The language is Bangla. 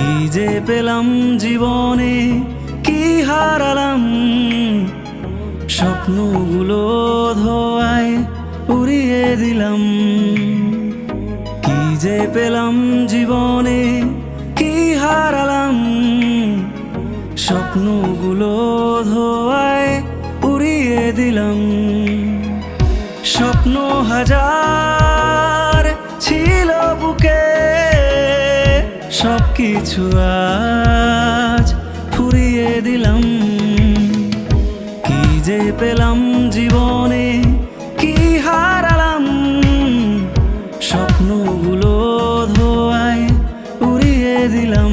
কি যে পেলাম জীবনে, কি হারালাম, স্বপ্নগুলো ধোঁয়ায় উড়িয়ে দিলাম। কি যে পেলাম জীবনে, কি হারালাম, স্বপ্নগুলো ধোঁয়ায় উড়িয়ে দিলাম। স্বপ্ন হাজার ছিল বুকে, সবকিছু আজ ফুরিয়ে দিলাম। কি যে পেলাম জীবনে, কি হারালাম, স্বপ্নগুলো ধোঁয়ায় উড়িয়ে দিলাম।